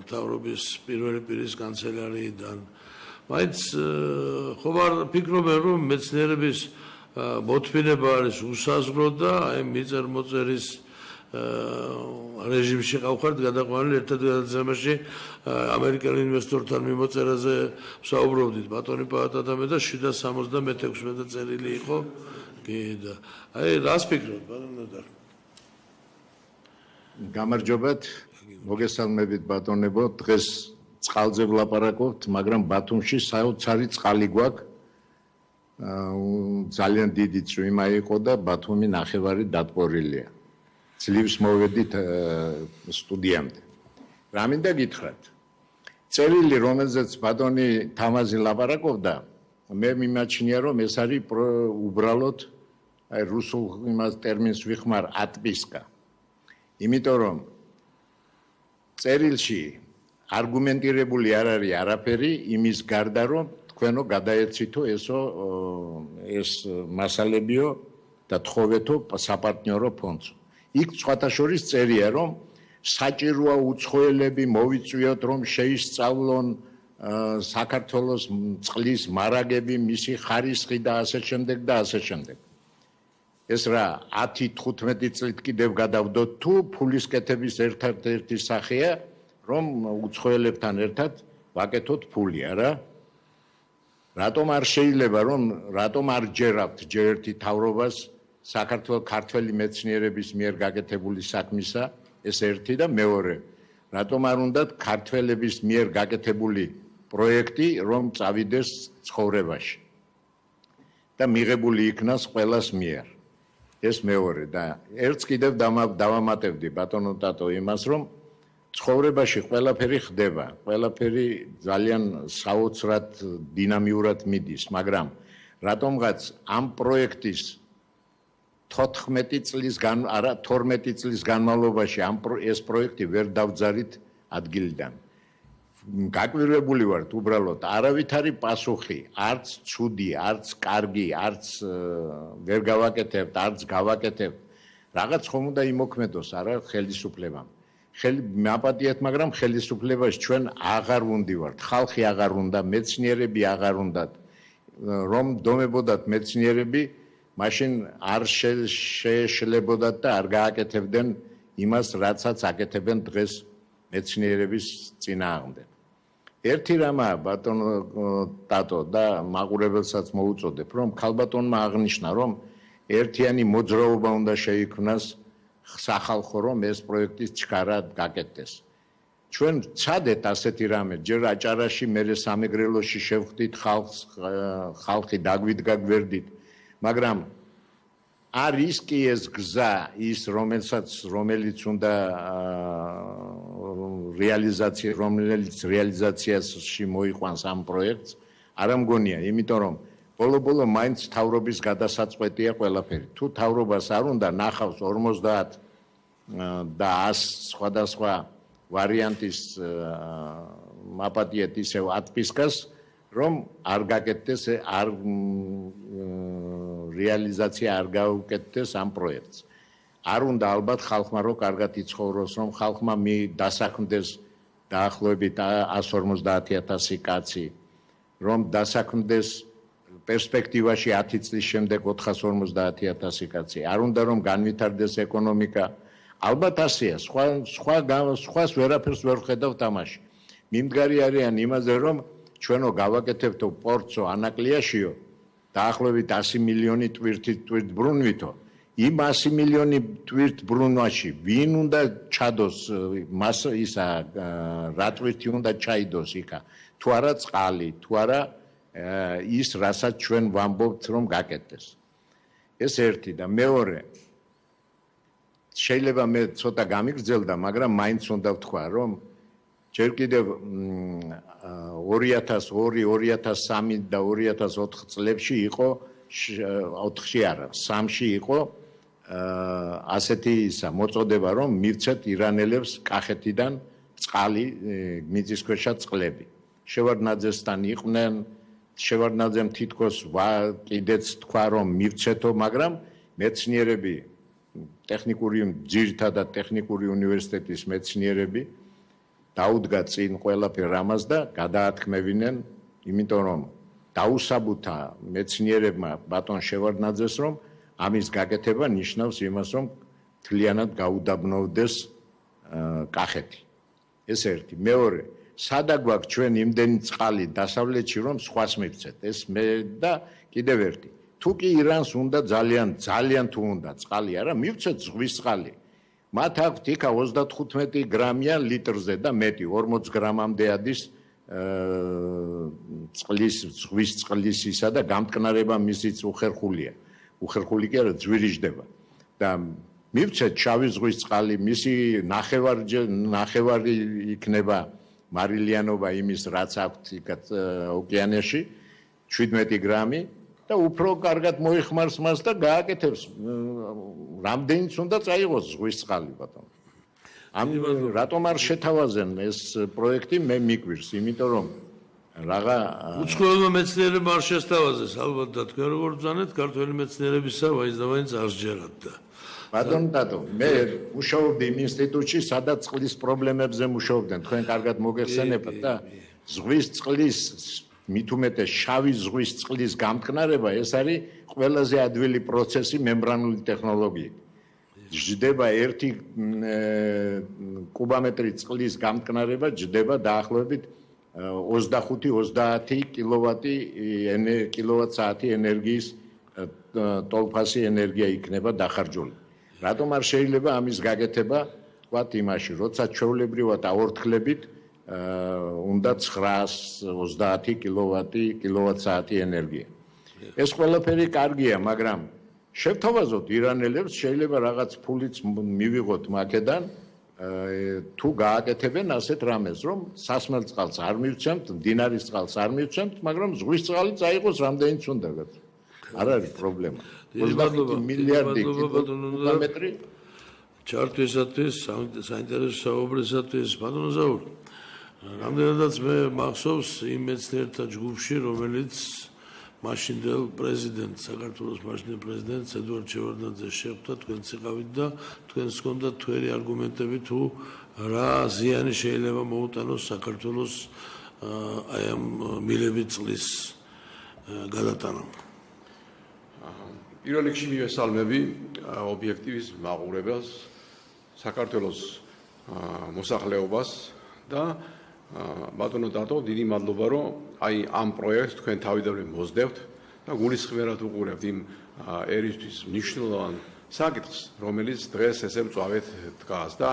Speaker 1: მთავრობის პირველი პირის კანცელერიიდან. მაინც ხო არ ფიქრობენ, რომ მეცნიერების მოთმინება არის უსაზღრო და აი მიწერ-მოწერის რეჟიმში ყავხართ გადაყვანილი ერთად გადაცემაში ამერიკელ ინვესტორთან მიმოწერაზე ვსაუბრობდით ბატონი პაატადამე და 776 წერილი იყო. და აი რას ფიქრობთ ბატონო და
Speaker 7: გამარჯობათ, მოგესალმებით ბატონებო, დღეს წყალზე ვლაპარაკობთ, მაგრამ ბათუმში საოცარი წყალი გვაქვს. ძალიან დიდი წვიმა იყო და ბათუმი ნახევარი დატბორილია. ძლივს მოვედით სტუდიამდე. რა მინდა გითხრათ? წერილი, რომელზეც ბატონი თამაზი ლაპარაკობდა, მე მიმაჩნია, რომ ეს არის უბრალოდ აი რუსულ იმას ტერმინს ვიხმარ ატპისკა. იმიტომ რომ წერილში არგუმენტირებული არ არის არაფერი იმის გარდა რომ თქვენო გადაეცითო ეს მასალებიო და თხოვეთო საპარტნიორო ფონდს. იქ სხვათა შორის წერია რომ საჭიროა უცხოელები მოვიწვიოთ, რომ შეისწავლონ საქართველოს წყლის მარაგები, მისი ხარისხი და ასე შემდეგ და ასე შემდეგ. ეს რა 10-15 წლით კიდევ გადავდოთ თუ ფულის კეთების ერთ-ერთი სახეა, რომ უცხოელებთან ერთად ვაკეთოთ ფული, არა? რატომ არ შეიძლება რატომ არ ჯერავთ ჯერ ერთი თავრობას საქართველოს ქართველი მეცნიერების მიერ გაკეთებული საქმისა, ეს ერთი და მეორე, რატომ არ უნდათ ქართველების მიერ გაკეთებული პროექტი, რომ წავიდეს ცხოვრებაში და მიღებული იქნას ყველას მიერ. ეს მეორე და ერთს კიდევ დავამატებდი ბატონო ტატო იმას, რომ ცხოვრებაში ყველაფერი ხდება, ყველაფერი ძალიან საოცრად დინამიურად მიდის, მაგრამ რატომღაც ამ პროექტის 14 წლის განმავლობაში ეს პროექტი ვერ დავძარით ადგილიდან. გაკვირვებული ვართ უბრალოდ, არავითარი პასუხი, არც ცუდი, არც კარგი, არც ვერ გავაკეთებთ, არც გავაკეთებთ. რაღაც ხომ უნდა იმოქმედოს, არა ხელისუფლებამ. მაპატიეთ, მაგრამ ხელისუფლებას ჩვენ აღარ ვუნდივართ, ხალხი აღარ უნდა, მეცნიერები აღარ უნდათ, რომ დომებოდათ მეცნიერები, მაშინ არ შეეშლებოდათ და არ გააკეთებდნენ იმას, რაცაც აკეთებენ დღეს მეცნიერების წინააღმდეგ. ერთი რამაა ბატონო ტატო და მაყურებელსაც მოუწოდებ, რომ ქალბატონმა აღნიშნა, რომ ერთიანი მოძრაობა უნდა შეიქმნას სახალხო, რომ ეს პროექტი ჩქარად გაკეთდეს. ჩვენ ცადეთ ასეთი რამე, ჯერ აჭარაში, მერე სამეგრელოში შევხვდით ხალხი დაგვიდგა გვერდით, მაგრამ არის კი ეს გზა, ის რომელიც უნდა რომელიც რეალიზაციაში მოიყვანს ამ პროექტს, არ მგონია, იმიტომ რომ ბოლო-ბოლო მაინც თავრობის გადასაწყვეტია ყველაფერი. თუ თავრობას არ უნდა ნახავს 50 და 100 სხვადასხვა ვარიანტის მაპატიეთ ისევ ატფისკას, რომ არ გაკეთდეს, რეალიზაცია არ გაუკეთდეს ამ პროექტს. არ უნდა ალბათ ხალხმა რო კარგად იცხოვროს, რომ ხალხმა დასაქმდეს დაახლოებით 150.000 კაცი, რომ დასაქმდეს პერსპექტივაში 10 წლის შემდეგ 450.000 კაცი. არ უნდა რომ განვითარდეს ეკონომიკა. ალბათ ასეა, სხვას ვერაფერს ვერ ხედავთ ამაში. მიმდგარი არიან იმაზე, რომ ჩვენო გავაკეთებთო პორტსო ანაკლიაშიო, დაახლოებით 100 მილიონი ტვირთბრუნვითო. იმ 100 მილიონი ტვირთბრუნვაში ვინ უნდა ჩადოს რა ტვირთი უნდა ჩაიდოს იქა, თუ არა წყალი, თუ არა ის რასაც ჩვენ ვამბობთ რომ გაკეთდეს. ეს ერთი და მეორე, შეიძლება მე ცოტა გამიგრძელდა, მაგრამ მაინც უნდა ვთქვა, რომ ჯერ კიდევ 2002, 2003 და 2004 წლებში იყო 4-ში არა, 3-ში იყო ასეთი მოწოდება, რომ მივცეთ ირანელებს კახეთიდან წყალი, მიწისქვეშა წყლები. შევარდნაძესთან იყვნენ, შევარდნაძემ თითქოს კიდეც თქვა, რომ მივცეთო, მაგრამ მეცნიერები, ძირითადად ტექნიკური უნივერსიტეტის მეცნიერები დაუდგა წინ ყველაფერ ამას და გადაათქმევინენ, იმიტომ რომ დაუსაბუთა მეცნიერებმა ბატონ შევარდნაძეს, რომ ამის გაკეთება ნიშნავს იმას, რომ თლიანად გაუდაბნოვდეს კახეთი. ეს ერთი. მეორე, სადა გვაქვს ჩვენ იმდენი წყალი დასავლეთში, რომ სხვას მივცეთ. ეს მე და კიდევ ერთი. თუ კი ირანს უნდა ძალიან თუ უნდა წყალი არა, მივცეთ ზღვის წყალი. მათ აქვთ იქა 35 გრამია litrზე და მეტი, 40 გრამამდე ადის ზღვის წყლისისა და გამტკნარება მისიც უხერხულია. უხერხული კი არა, ძვირიждდება. და მივცეთ შავი ზღვის წყალი, მისი ნახევარი იქნება მარილიანობა იმის, რაც აქვთ იქაც ოკეანეში, 17 გრამი და უფრო კარგად მოიხმარს მას და გააკეთებს. რამდენიც უნდა წაიღოს ზღვის წყალი ბატონო. რატომ არ შეთავაზენ ეს პროექტი მე მიგვირს, იმიტომ რომ რაღა
Speaker 1: უცხოელმა მეცნიერებმა არ შესთავაზეს, ალბათ და თქვენ როგორ ბრძანეთ, ქართველი მეცნიერებისა ვაინც არ სჯერათ და
Speaker 7: ბატონო დადო, მე მუშაობდი იმ ინსტიტუტში, სადაც წყლის პრობლემებზე მუშაობდნენ. თქვენ კარგად მოგეხსენებათ და ზღვის წყლის მით უმეტეს შავი ზღვის წყლის გამტკნარება ეს არის ყველაზე ადვილი პროცესი მემბრანული ტექნოლოგიით. ჯდება 1 კუბომეტრი წყლის გამტკნარება ჯდება დაახლოებით 25-30 კილოვატ-საათი ენერგიის ტოლფასი ენერგია იქნება დახარჯული. რატომ არ შეიძლება ამის გაკეთება, ვთქვათ იმაში, როცა ჩვეულებრივად აორთქლებით უნდა 930 კილოვატ-საათი ენერგია. ეს ყველაფერი კარგია, მაგრამ შევთავაზოთ ირანელებს, შეიძლება რაღაც ფულიც მივიღოთ მაქედან, თუ გააკეთებენ ასეთ რამეს, რომ სასმელ წყალს არ მივცემთ, მდინარის წყალს არ მივცემთ, მაგრამ ზღვის წყალი წაიღოს რამდენიც უნდა. არ არის პრობლემა. 25 მილიარდი კუბომეტრი
Speaker 1: ჩართვისათვის, საინტერესო საუბრისათვის, ბატონო ზაური. რამდენადაც მე მახსოვს იმ მეცნიერთა ჯგუფში, რომელიც მაშინდელ პრეზიდენტ საქართველოს მაშინდელ პრეზიდენტ ედუარდ შევარდნაძეს შეხვდა, თქვენც იყავით და თქვენს ჰქონდათ თვერი არგუმენტები თუ რა ზიანი შეიძლება მოუტანოს საქართველოს აი ამ მილებით წყლის გადატანამ.
Speaker 8: პირველ რიგში მივესალმები ობიექტივის მაყურებელს, საქართველოს მოსახლეობას და ბატონო დადო, დიდი მადლობა, რომ აი ამ პროექტს თქვენ თავიდანვე მოსდევთ და გულისხმიერად უყურებთ იმ ერისთვის მნიშვნელოვან საკითხს, რომელიც დღეს ესე მწვავედ დგას და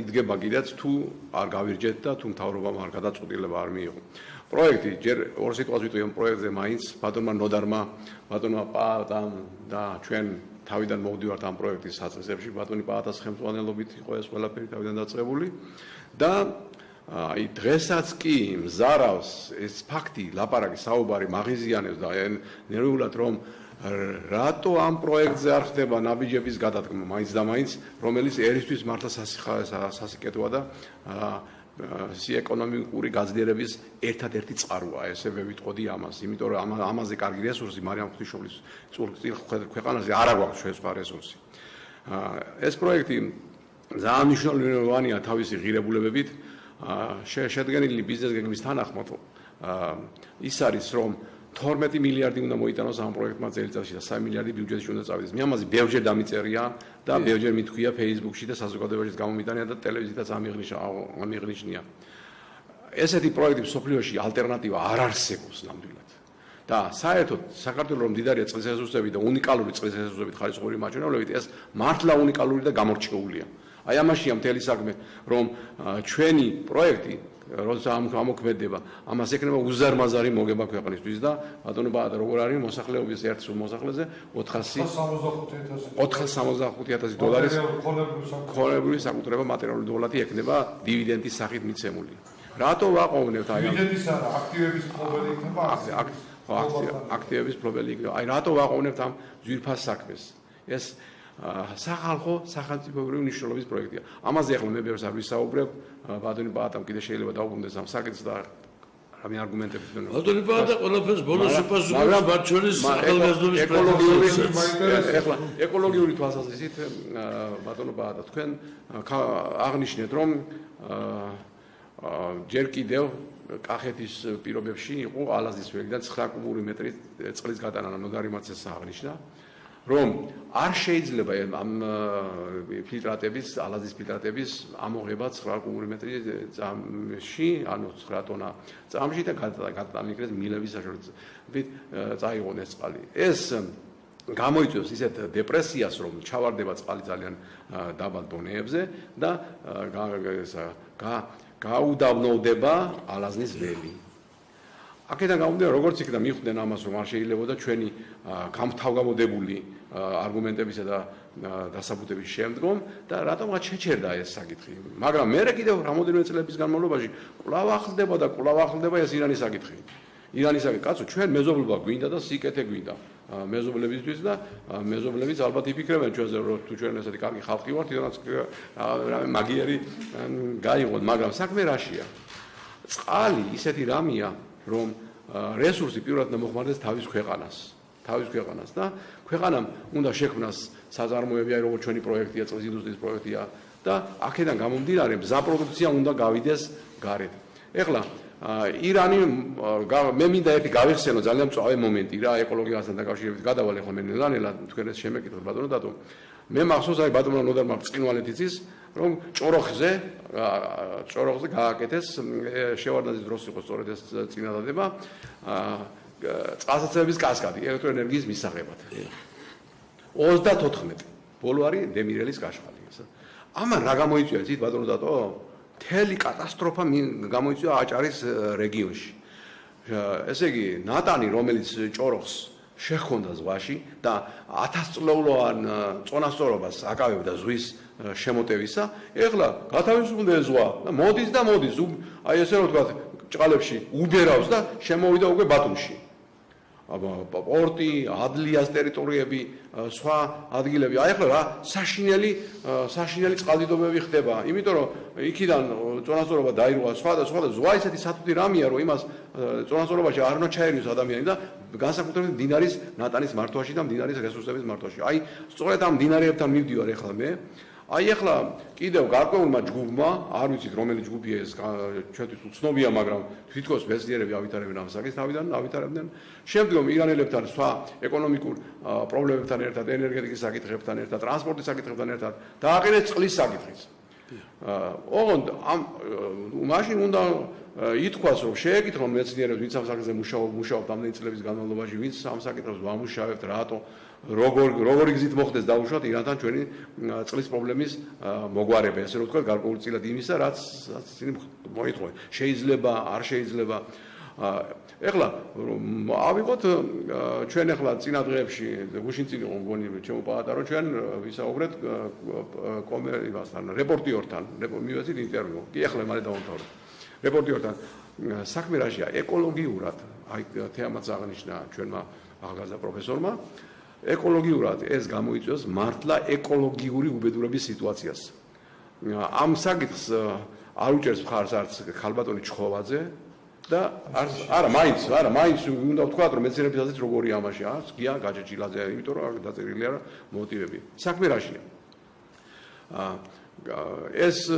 Speaker 8: იდგება კიდეც თუ არ გავირჯეთ და თუ მთავრობამ არ გადაწყვეტილება არ მიიღო. პროექტი ჯერ ორ სიტყვას ვიტყვი ამ პროექტზე მაინც ბატონმა ნოდარმა, ბატონმა პაატამ და ჩვენ თავიდან მოვდივართ ამ პროექტის საწესებში, ბატონი პაატას ხელმძღვანელობით იყო ეს ყველაფერი თავიდან დაწყებული და აი დღესაც კი მზარავს ეს ფაქტი, ლაპარაკი, საუბარი მაღიზიანებს და ნერვიულად რომ რატო ამ პროექტზე არ ხდება ნაბიჯების გადადგმა მაინც და მაინც, რომელიც ერისთვის მართლა სასიკეთოა და ეკონომიკური გაძლიერების ერთადერთი წყაროა, ესე მე ვიტყოდი ამას, იმიტომ რომ ამაზე კარგი რესურსი მარიამ ღვთისმშობლის წილ ქვეყანაზე არ აქვს ჩვენ სხვა რესურსი. ეს პროექტი ძალიან მნიშვნელოვანია თავისი ღირებულებებით, შედგენილი ბიზნეს გეგმის თანახმად ის არის, რომ 12 მილიარდი უნდა მოიტანოს ამ პროექტმა წელიწადში და 3 მილიარდი ბიუჯეტში უნდა წავიდეს. მე ამაზე ბევრჯერ დამიწერია და ბევრჯერ მithქვია Facebook-ში და საზოგადოებაშიც გამომიტანია და ტელევიზიითაც ამიღნიშნია. ესეთი პროექტი მსოფლიოში ალტერნატივა არ არსებობს ნამდვილად. და საერთოდ საქართველოს რომ მდიდარია წყლის რესურსებით და უნიკალური წყლის რესურსებით ხარისხობრივი მაჩვენებლებით, ეს მართლა უნიკალური და გამორჩეულია. აი ამაშია მთელი საქმე, რომ ჩვენი პროექტი როცა ამოქმედება, ამას ექნება უზარმაზარი მოგება ქვეყნისთვის და ბატონო პაატა როგორ არის მოსახლეობის ერთ სულ მოსახლეზე 465,000 დოლარის ქონებრივი საკუთრება მატერიალური დოლარი ექნება დივიდენდის სახით მიცემული. რატო ვაყოვნებთ აი ამ დივიდენდის არა, აქტივების ფლობელი იქნება აქტივების ფლობელი იქნება. აი რატო ვაყოვნებთ ამ ძვირფას საქმეს? ეს სახალხო სახელმწიფოებრივი მნიშვნელობის პროექტია. ამაზე ახლა მე ბევრს არ ვისაუბრებ, ბატონი პაატამ კიდე შეიძლება დაუბრუნდეს ამ საკითხს და რამე არგუმენტები თქვენ.
Speaker 1: ბატონი პაატა ყველაფერს ბოლოს უპასუხობს, მათ შორის ახალგაზრდობის
Speaker 8: ახლა ეკოლოგიური თვალსაზრისით ბატონო პაატა თქვენ აღნიშნეთ, რომ ჯერ კიდევ კახეთის პირობებში იყო ალაზის ველიდან 9 კუბური მეტრი წყლის გადანა, ნოდარიმაც ეს აღნიშნა. რომ არ შეიძლება ამ ფილტრატების, ალაზის ფილტრატების ამოღება 9 კუბური მეტრი წამში, ანუ 9 ტონა წამში და გადამიქრეს მილების საშუალებით წაიღონ ეს წყალი. ეს გამოიწვევს ისეთ დეპრესიას, რომ ჩავარდება წყალი ძალიან დაბალ დონეებზე და გაუდავნოვდება ალაზნის ველი. აქედან გამომდინარე, როგორც იქნა მიხვდნენ ამას, რომ არ შეიძლებოდა ჩვენი გამთავგამოდებული არგუმენტებისა და დასაბუთების შემდგომ და რატომღაც შეჩერდა ეს საკითხი. მაგრამ მე კიდევ რამოდენიმე წლების განმავლობაში კვლავ ახლდება ეს ირანის საკითხი. ირანის საკითხი, კაცო, ჩვენ მეზობლობა გვინდა და სიკეთე გვინდა მეზობლებისთვის და მეზობლებიც ალბათ იფიქრებენ ჩვენზე, რომ თუ ჩვენ ესეთი კარგი ხალხი ვართ, თვითონაც რამე მაგიერი გაიღოთ, მაგრამ საქმე რაშია? წყალი ისეთი რამეა, რომ რესურსი პირველად მოხმარდეს თავის ქვეყანას, თავის ქვეყანას და ქვეყანამ უნდა შექმნას საწარმოები, აი როგორც ჩვენი პროექტია, წლის ინდუსტრიის პროექტია და აქედან გამომდინარე მზა პროდუქცია უნდა გავიდეს გარეთ. ეხლა ირანი მე მინდა ერთი გავიხსენო ძალიან მწვავე მომენტი რა ეკოლოგიასთან დაკავშირებით გადავალ ახლა მე ნელა თქვენ ეს შემეკითხეთ ბატონო დატო მე მახსოვს აი ბატონო ნოდარმა ბრწყინვალეთ იცის რომ ჭოროხზე გააკეთეს შევარდნაძის დროს იყო სწორედ ეს წინადადება წყალსაცავების კასკადი ელექტროენერგიის მისაღებად 34 ბოლო არის დემირელის კაშხალი ამან რა გამოიწვია იცით ბატონო დატო მთელი კატასტროფა გამოიწვია აჭარის რეგიონში. ესე იგი, ნატანი, რომელიც ჭოროხს შეხონდა ზღვაში და 1000 წლოვან წონასწორობას აკავებდა ზღვის შემოტევისა, ეხლა გათავისუფლდა ზღვა და მოდის და მოდის, აი ესე რომ ვთქვათ, ჭყალებში უბერავს და შემოვიდა უკვე ბათუმში. პორტი, ადლიას ტერიტორიები, სხვა ადგილები. აი ახლა რა საშინელი წყალდიდობები ხდება, იმიტომ რომ იქიდან წონასწორობა დაირღვა სხვა და ზღვა ისეთი სათუთი რამეა, რომ იმას წონასწორობაში არ უნდა ჩაერიოს ადამიანი და განსაკუთრებით მდინარის ნატანის მართვაში და მდინარის რესურსების მართვაში. აი სწორედ ამ მდინარეებთან მივდივარ ახლა მე. აი ახლა კიდევ გარკვეულმა ჯგუფმა, არ ვიცით რომელი ჯგუფია ეს ჩვენთვის უცნობია, მაგრამ თვითონ ბეზნიერები ავითარებენ ამ საკითხს, ავითარებდნენ. შემდგომ ირანელებთან სხვა ეკონომიკურ პრობლემებთან ერთად, ენერგეტიკის საკითხებთან ერთად, ტრანსპორტის საკითხებთან ერთად დააყენეს წყლის საკითხიც. ოღონდ მაშინ უნდა ითქვას, რომ შეეკითხონ მეცნიერებს, ვინც ამ საკითხზე მუშაობთ ამდენი წლების განმავლობაში, ვინც ამ საკითხებს ვამუშავებთ, რატო როგორი გზით მოხდეს დაუშვათ ირანთან ჩვენი წყლის პრობლემის მოგვარება, ესე რომ ვთქვათ, გარკვეულწილად იმისა, რაც ისინი მოითხოვენ. შეიძლება, არ შეიძლება. ეხლა ავიღოთ ჩვენ ახლა წინა დღეებში გუშინ წინ იყო მგონი ჩემო პაატარო ჩვენ ვისაუბრეთ იმასთან რეპორტიორთან მივეცით ინტერვიუ. კი ახლა მალე დავამთავრე. რეპორტიორთან საქმე რაშია ეკოლოგიურად აი თემაც აღნიშნა ჩვენმა ახალგაზრდა პროფესორმა ეკოლოგიურად ეს გამოიწვევს მართლა ეკოლოგიური უბედურების სიტუაციას. ამ საკითხს არ უჭერს მხარს არც ხალბატონი ჩხოვაძე და მაინც უნდა ვთქვათ რომ მეცნიერების აზრით როგორია ამაში არც გია გაჭეჭილაძე იმიტომ რომ დაწერილია მოტივები. საქმე რაშია? ეს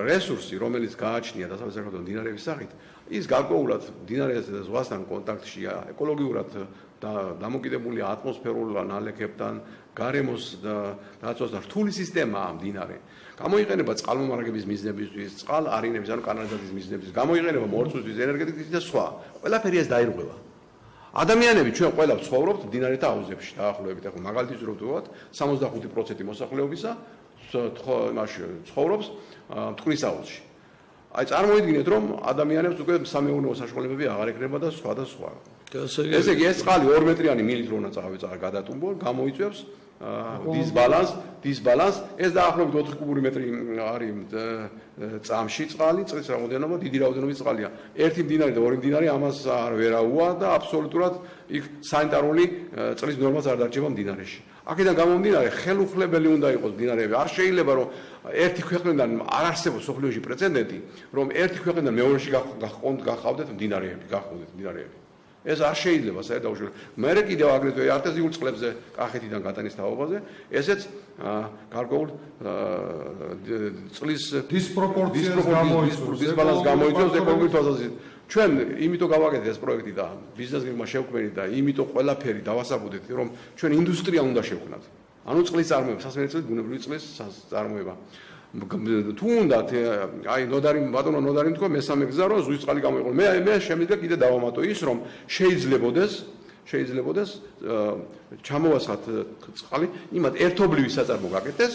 Speaker 8: რესურსი რომელიც გააჩნია დასავლეთ საქართველოს მდინარეების სახით ის გარკვეულად მდინარეებსა და ზღვასთან კონტაქტშია ეკოლოგიურად დამოკიდებულია ატმოსფერულ ნალექებთან გარემოს დაცვას და რთული სისტემაა მდინარე გამოიყენება წყალმომარაგების მიზნებისთვის წყალარინების ანუ კანალიზაციის მიზნებისთვის გამოიყენება მორწმუნეების ენერგეტიკის და სხვა ყველაფერი ეს დაირღვევა ადამიანები ჩვენ ყველა ვცხოვრობთ მდინარეთა აუზებში დაახლოებით ახლა მაგალითის რო ვთქვათ 65% მოსახლეობისა ცხოვრობს მტკვრის აუზში. აი წარმოიდგინეთ რომ ადამიანებს უკვე სამეურნეო საშუალებები აღარ ექნება და სხვა და სხვა. ესე იგი ეს წყალი 2 მეტრიანი მილიტრი უნდა წავეწა გადატუმბო, გამოიწვევს დისბალანს, ეს დაახლოებით 4 კუბური მეტრი არის წამში წყალი, წლის რაოდენობა, დიდი რაოდენობის წყალია. ერთი მდინარე და ორი მდინარე ამას არ ვერაუა და აბსოლუტურად იქ სანიტარული წლის ნორმას არ დარჩება მდინარეში. აქედან გამომდინარე ხელუხლებელი უნდა იყოს მდინარეები. არ შეიძლება რომ ერთი ქვეყნიდან არ არსებობს სოფლიოში პრეცედენტი, რომ ერთი ქვეყნიდან მეორეში გახავდეთ მდინარეები. ეს არ შეიძლება საერთოდ. მე კიდევ აგრეთვე არტეზიულ წყლებზე კახეთიდან გატანის თაობაზე, ესეც გარკვეულ წყლის დისპროპორციას გამოიწვევს ეკოლოგიურ თვალსაზრისით. ჩვენ იმიტომ გავაკეთეთ ეს პროექტი და ბიზნეს გეგმა შევქმნით და იმიტომ ყველაფერი დავასაბუთეთ, რომ ჩვენ ინდუსტრია უნდა შევქმნათ. ანუ წყლის წარმოება, სასმელეთო ბუნებრივი წყლის წარმოება. თუ უნდათ აი ბატონო ნოდარი თქვა მესამე გზა რომ ზღვის წყალი გამოიყო. მე შემიძლია კიდე დავამატო ის რომ შეიძლებოდეს ჩამოვასხათ წყალი, იმათ ერთობლივი საწარმო გაკეთდეს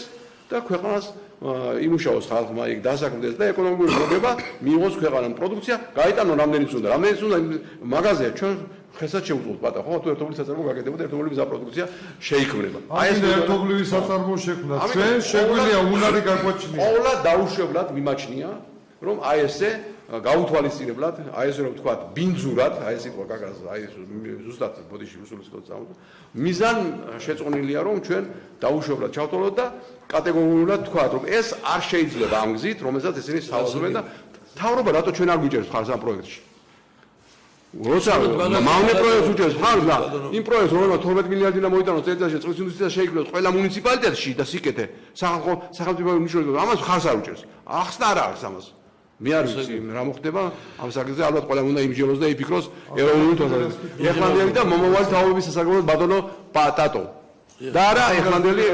Speaker 8: და ქვეყანას იმუშაოს ხალხმა იქ დასაქმდეს და ეკონომიკური მოგება მიიღოს ქვეყანამ პროდუქცია, გაიტანონ რამდენიც უნდა მაღაზია ჩვენ ხესაც შეუძლოთ პატა ხო თუ ერთობლივი საწარმო გაკეთდება და ერთობლივი პროდუქცია შეიქმნება.
Speaker 3: აი ეს ერთობლივი საწარმო შექმნა. ჩვენ შეგვიძლია უნარი გაგვაჩნია.
Speaker 8: ყოვლა დაუშვებლად მიმაჩნია რომ აი ესე გაუთვალისწინებლად, აი ესე რომ ვთქვათ, ბინძურად, აი ეს იყო კაკას, აი ზუსტად ბოდიში უსულოს წავდა. მიზან შეწყვნილია რომ ჩვენ დაუშვებლად ჩავთვალოთ და კატეგორიულად ვთქვათ რომ ეს არ შეიძლება ამ გზით, რომელსაც ესენი სთავაზობენ და თავრობა რატო ჩვენ არ გვიჭერს ხარს ამ პროექტში. როცა მავნე პროექტს უჭერს ხარ და იმ პროექტს რომელმა 12 მილიარდი და მოიტანოს წელიწადში წყლის ინდუსტრია შეიქმნოს ყველა მუნიციპალიტეტში და სიკეთე სახელმწიფო მნიშვნელობა ამას ხარს არ უჭერს ახსნა არ არის ამას მე არ ვიცი რა მოხდება ამ საკითხზე ალბათ ყველა უნდა იმჯეროს და იფიქროს ეროვნული თვალსაზრისით ეხლანდელი და მომავალი თაობების სასაგებოდ ბატონო პატატო და არა ეხლანდელი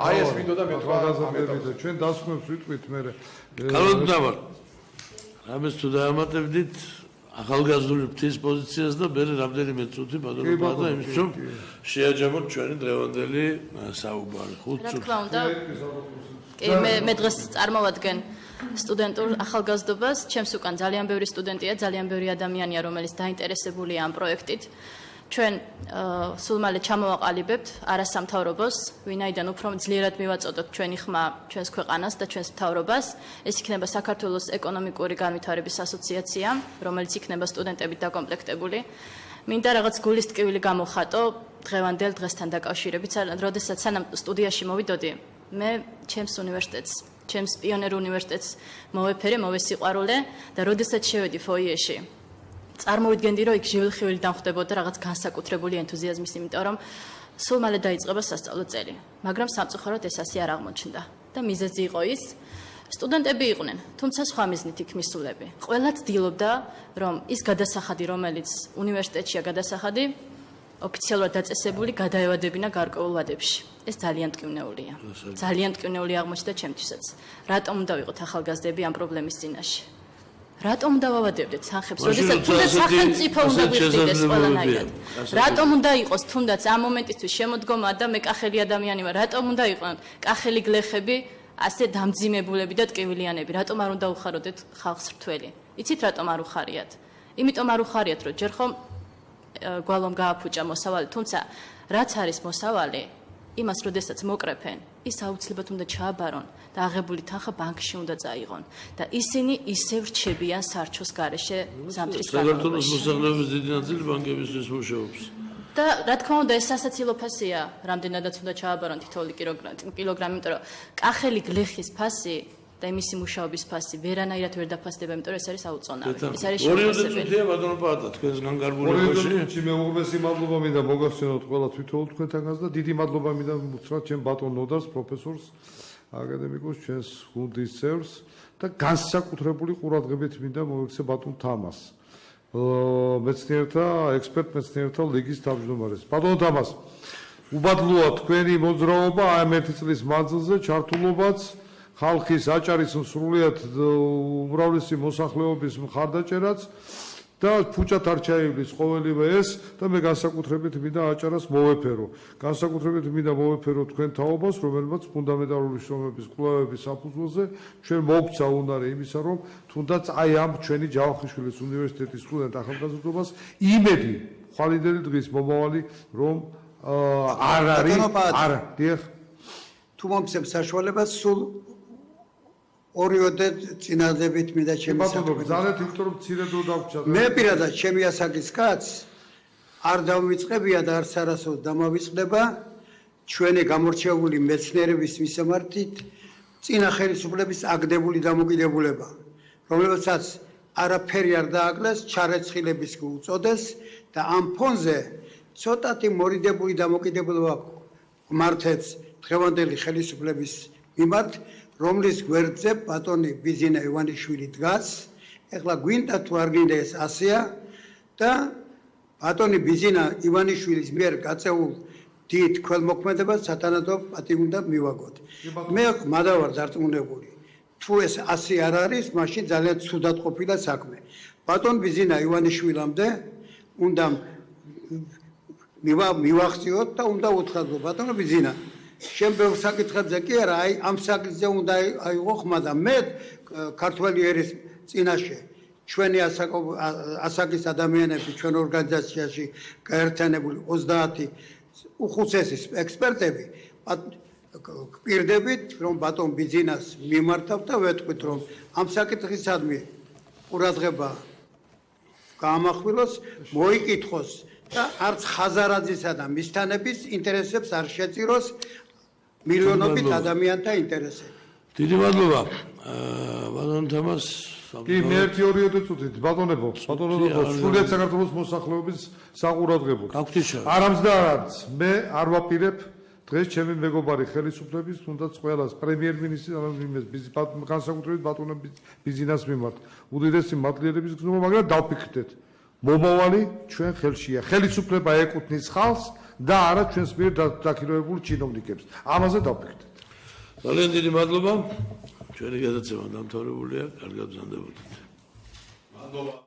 Speaker 8: აი ეს ვიდეო და მე
Speaker 3: გაზრდებით ჩვენ დასკვნებს ვიტყვით მე
Speaker 1: კალოდნავარ ამას თუ დაამატებდით ახალგაზრდული ფთის პოზიციას და მე რამდენიმე წუთი ბატონო პატა იმის რომ შეაჯამოთ ჩვენი დღევანდელი საუბარი 5 წუთი.
Speaker 2: რა თქმა უნდა. კი მე დღეს წარმოვადგენ სტუდენტურ ახალგაზრდობას, ჩემს უკან ძალიან ბევრი სტუდენტია, ძალიან ბევრი ადამიანია, რომელიც დაინტერესებულია ამ პროექტით. ჩვენ სულ მალე ჩამოვაყალიბებთ არასამთავრობოს, ვინაიდან უფროძლიერად მივაწოდოთ ჩვენი ხმა ჩვენს ქვეყანას და ჩვენს მთავრობას. ეს იქნება საქართველოს ეკონომიკური განვითარების ასოციაცია, რომელიც იქნება სტუდენტებით დაკომპლექტებული. მინდა რაღაც გულის ტკივილი გამოხატო დღევანდელ დღესთან დაკავშირებით, როდესაც სანამ სტუდიაში მოვიდოდი, მე ჩემს უნივერსიტეტს, ჩემს პიონერ უნივერსიტეტს მოვეფერე, მოვესიყვარულე და როდესაც შევედი ფოიეში წარმოვიდგენდი, რომ იქ ჟივლხივილი დამხვდებოდა რაღაც განსაკუთრებული ენთუზიაზმის, იმიტომ რომ სულ მალე დაიწყება სასწავლო წელი, მაგრამ სამწუხაროდ ეს ასე არ აღმოჩნდა და მიზეზი იყო ის, სტუდენტები იყვნენ, თუმცა სხვა მიზნით იქ მისულები. ყველა ცდილობდა, რომ ის გადასახადი, რომელიც უნივერსიტეტშია გადასახადი, ოფიციალურად დაწესებული გადაევადებინა გარკვეულ ვადებში. ეს ძალიან მტკივნეულია. ძალიან მტკივნეული აღმოჩნდა ჩემთვისაც. რატომ უნდა ვიყოთ ახალგაზრდები ამ პრობლემის წინაშე? რატომ უნდა ვავადებდეთ სახებს, როდესაც თუნდაც სახელმწიფო უნდა გვიხდიდეს ყველანაირად? რატომ უნდა იყოს თუნდაც ამ მომენტისთვის შემოდგომა და მე კახელი ადამიანი ვარ, რატომ უნდა იყვნენ კახელი გლეხები ასე დამძიმებულები და ტკივილიანები? რატომ არ უნდა უხაროდეთ ხალხს რთველი? იცით რატომ არ უხარიათ? იმიტომ არ უხარიათ, რომ ჯერ ხომ გვალომ გააფუჭა მოსავალი, თუმცა რაც არის მოსავალი, იმას როდესაც მოკრეფენ, ის აუცილებლად უნდა ჩააბარონ და აღებული თანხა ბანკში უნდა წაიღონ და ისინი ისევ რჩებიან სარჩოს გარეშე ზამთრის განმავლობაში.
Speaker 1: საქართველოს მოსახლეობის დიდი ნაწილი ბანკებისთვის მუშაობს.
Speaker 2: და რა თქმა უნდა, ეს სასაცილო ფასია, რამდენადაც უნდა ჩააბარონ თითოეული კილოგრამი, იმიტომ რომ კახელი გლეხის ფასი და იმისი მუშაობის ფასი ვერანაირად ვერ დაფასდება, იმიტომ რომ ეს არის აუწონავი. ეს არის
Speaker 1: შეუძლებელი. ორი ბატონო პატა, თქვენს განკარგულებაში.
Speaker 3: მე უღრმესი მადლობა მინდა მოგახსენოთ ყველა თვითოულ თქვენთანაც და დიდი მადლობა მინდა უთხრათ ჩემ ბატონ ნოდარს, პროფესორს, აკადემიკოს, ჩვენს გუნდის წევრს და განსაკუთრებული ყურადღებით მინდა მოვექცე ბატონ თამას. მეცნიერთა, ექსპერტ მეცნიერთა ლიგის თავმჯდომარეს. ბატონ თამას, უბადლოა თქვენი მოძრაობა ამ ერთი წლის მანძილზე ჩართულობაც ხალხის აჭარის სრულიად უმრავლესი მოსახლეობის მხარდაჭერაც და ფუჭად არ ჩაივლის ყოველივე ეს და მე განსაკუთრებით მინდა აჭარას მოვეფერო. განსაკუთრებით მინდა მოვეფერო თქვენ თაობას, რომელმაც ფუნდამენტალური შრომების კვლევების საფუძველზე ჩვენ მოგცა უნარი იმისა, რომ თუნდაც აი ამ ჩვენი ჯავახიშვილის უნივერსიტეტის სტუდენტ ახალგაზრდობას იმედი ხვალინდელი დღის მომავალი რომ არ არის არა დიახ
Speaker 4: თუ მომცემს საშუალებას სულ ორიოდე წინადებით მინდა ჩემი
Speaker 3: ბატონო ძალეთ იმიტომ რომ მცირე დრო დავჭა
Speaker 4: მე პირადად ჩემი ასაკის კაცს არ დავიწყებია და არც არასოდეს დამავიწყდება ჩვენი გამორჩეული მეცნიერების მისამართით წინა ხელისუფლების აგდებული დამოკიდებულება რომელსაც არაფერი არ დააკლეს ჩარეცხილების უწოდეს და ამ ფონზე ცოტათი მორიდებული დამოკიდებულება მართებს დღევანდელი ხელისუფლების მიმართ რომლის გვერდზე ბატონი ბიზინა ივანიშვილი დგას ეხლა გვინდა თუ არ გინდა ეს ასეა და ბატონი ბიზინა ივანიშვილის მიერ გაწეულ დიდ ქველმოქმედებას სათანადო პატივი უნდა მივაგოთ მე მადავარ დარწმუნებული თუ ეს ასე არ არის მაშინ ძალიან ცუდად ყოფილა საქმე ბატონ ბიზინა ივანიშვილამდე უნდა მივახციოთ და უნდა უთხრათ ბატონო ბიზინა შემდგომ საკითხებზე კი არა აი ამ საკითხზე უნდა აიღო ხმა და მე ქართველი ერის წინაშე ჩვენი ასაკის ადამიანები ჩვენ ორგანიზაციაში გაერთიანებული 30 უხუცესი ექსპერტები გვპირდებით რომ ბატონ ბიზინას მიმართავ და ვეთქვით რომ ამ საკითხისადმი ყურადღება გაამახვილოს მოიკითხოს და არც ხაზარაძისა და მისთანების ინტერესებს არ შეწიროს მილიონობით ადამიანთა ინტერესები.
Speaker 1: დიდი მადლობა. ბატონ თამას
Speaker 3: კი მე 1-2 წუთით ბატონებო სრულიად საქართველოს მოსახლეობის საყურადღებოდ არამც და არც მე არ ვაპირებ დღეს ჩემი მეგობარი ხელისუფლების თუნდაც ყველას პრემიერ-მინისტრის განსაკუთრებით ბატონების ბიზნეს მიმართ უდიდესი მადლიერების გზნობა მაგრამ დავფიქრდეთ მომავალი ჩვენ ხელშია ხელისუფლება ეკუთვნის ხალხს და არა ჩვენს მიერ დაქირავებულ ჩინოვნიკებს ამაზე დავფიქრდეთ
Speaker 1: ძალიან დიდი მადლობა ჩვენი გადაცემა დამთავრებულია კარგად ბრძანდებოდეთ მადლობა